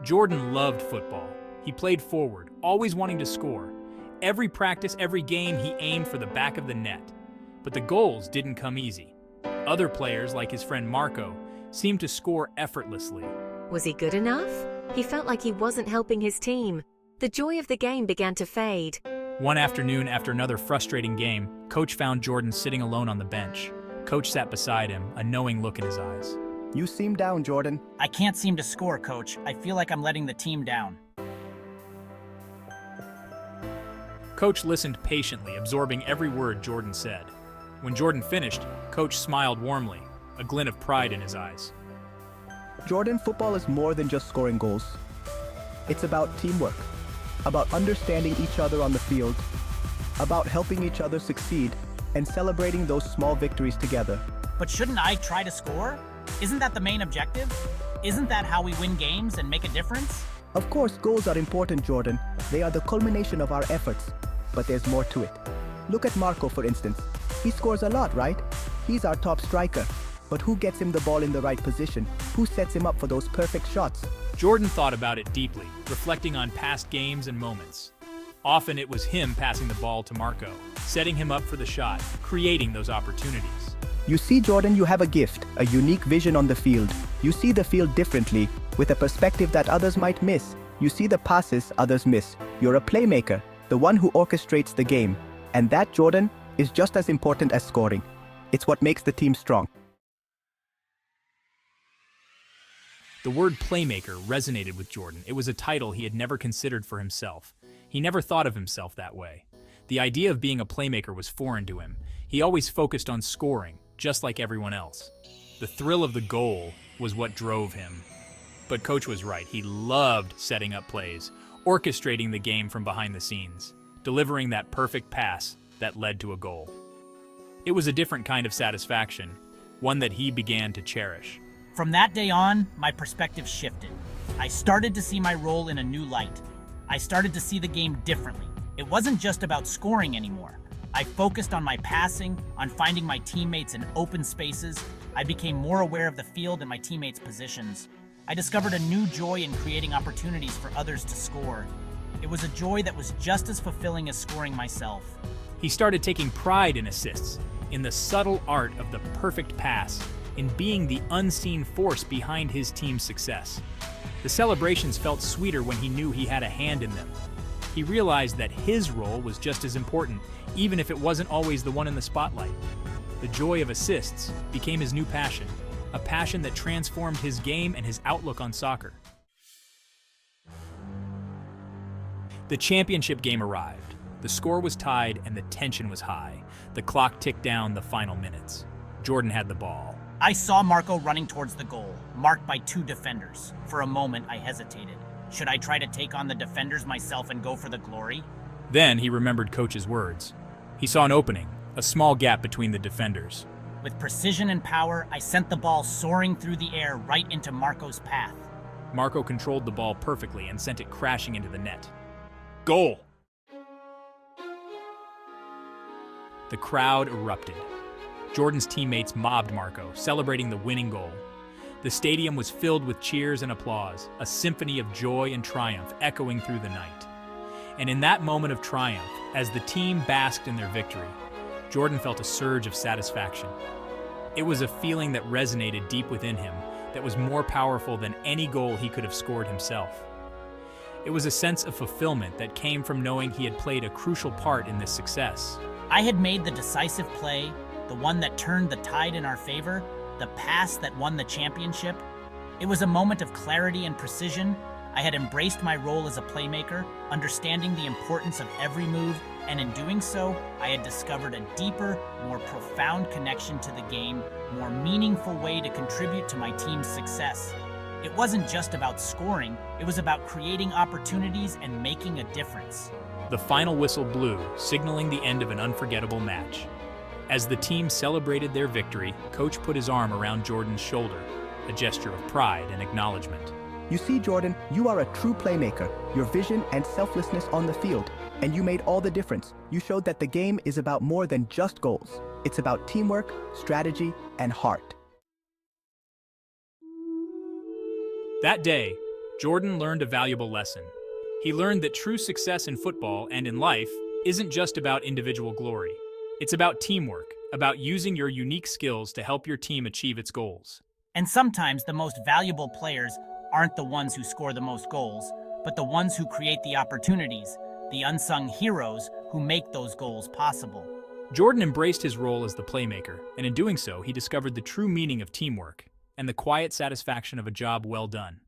Jordan loved football. He played forward, always wanting to score. Every practice, every game, he aimed for the back of the net. But the goals didn't come easy. Other players, like his friend Marco, seemed to score effortlessly. Was he good enough? He felt like he wasn't helping his team. The joy of the game began to fade. One afternoon, after another frustrating game, Coach found Jordan sitting alone on the bench. Coach sat beside him, a knowing look in his eyes. You seem down, Jordan. I can't seem to score, Coach. I feel like I'm letting the team down. Coach listened patiently, absorbing every word Jordan said. When Jordan finished, Coach smiled warmly, a glint of pride in his eyes. Jordan, football is more than just scoring goals. It's about teamwork, about understanding each other on the field, about helping each other succeed, and celebrating those small victories together. But shouldn't I try to score? Isn't that the main objective? Isn't that how we win games and make a difference? Of course, goals are important, Jordan. They are the culmination of our efforts. But there's more to it. Look at Marco, for instance. He scores a lot, right? He's our top striker. But who gets him the ball in the right position? Who sets him up for those perfect shots? Jordan thought about it deeply, reflecting on past games and moments. Often it was him passing the ball to Marco, setting him up for the shot, creating those opportunities. You see, Jordan, you have a gift, a unique vision on the field. You see the field differently, with a perspective that others might miss. You see the passes others miss. You're a playmaker, the one who orchestrates the game. And that, Jordan, is just as important as scoring. It's what makes the team strong. The word playmaker resonated with Jordan. It was a title he had never considered for himself. He never thought of himself that way. The idea of being a playmaker was foreign to him. He always focused on scoring, just like everyone else. The thrill of the goal was what drove him. But Coach was right. He loved setting up plays, orchestrating the game from behind the scenes, delivering that perfect pass that led to a goal. It was a different kind of satisfaction, one that he began to cherish. From that day on, my perspective shifted. I started to see my role in a new light. I started to see the game differently. It wasn't just about scoring anymore. I focused on my passing, on finding my teammates in open spaces. I became more aware of the field and my teammates' positions. I discovered a new joy in creating opportunities for others to score. It was a joy that was just as fulfilling as scoring myself. He started taking pride in assists, in the subtle art of the perfect pass, in being the unseen force behind his team's success. The celebrations felt sweeter when he knew he had a hand in them. He realized that his role was just as important, even if it wasn't always the one in the spotlight. The joy of assists became his new passion, a passion that transformed his game and his outlook on soccer. The championship game arrived. The score was tied and the tension was high. The clock ticked down the final minutes. Jordan had the ball. I saw Marco running towards the goal, marked by two defenders. For a moment, I hesitated. Should I try to take on the defenders myself and go for the glory? Then he remembered Coach's words. He saw an opening, a small gap between the defenders. With precision and power, I sent the ball soaring through the air right into Marco's path. Marco controlled the ball perfectly and sent it crashing into the net. Goal! The crowd erupted. Jordan's teammates mobbed Marco, celebrating the winning goal. The stadium was filled with cheers and applause, a symphony of joy and triumph echoing through the night. And in that moment of triumph, as the team basked in their victory, Jordan felt a surge of satisfaction. It was a feeling that resonated deep within him, that was more powerful than any goal he could have scored himself. It was a sense of fulfillment that came from knowing he had played a crucial part in this success. I had made the decisive play, the one that turned the tide in our favor, the pass that won the championship. It was a moment of clarity and precision. I had embraced my role as a playmaker, understanding the importance of every move, and in doing so, I had discovered a deeper, more profound connection to the game, more meaningful way to contribute to my team's success. It wasn't just about scoring, it was about creating opportunities and making a difference. The final whistle blew, signaling the end of an unforgettable match. As the team celebrated their victory, Coach put his arm around Jordan's shoulder, a gesture of pride and acknowledgement. You see, Jordan, you are a true playmaker. Your vision and selflessness on the field. And you made all the difference. You showed that the game is about more than just goals. It's about teamwork, strategy, and heart. That day, Jordan learned a valuable lesson. He learned that true success in football and in life isn't just about individual glory. It's about teamwork, about using your unique skills to help your team achieve its goals. And sometimes the most valuable players aren't the ones who score the most goals, but the ones who create the opportunities, the unsung heroes who make those goals possible. Jordan embraced his role as the playmaker, and in doing so, he discovered the true meaning of teamwork and the quiet satisfaction of a job well done.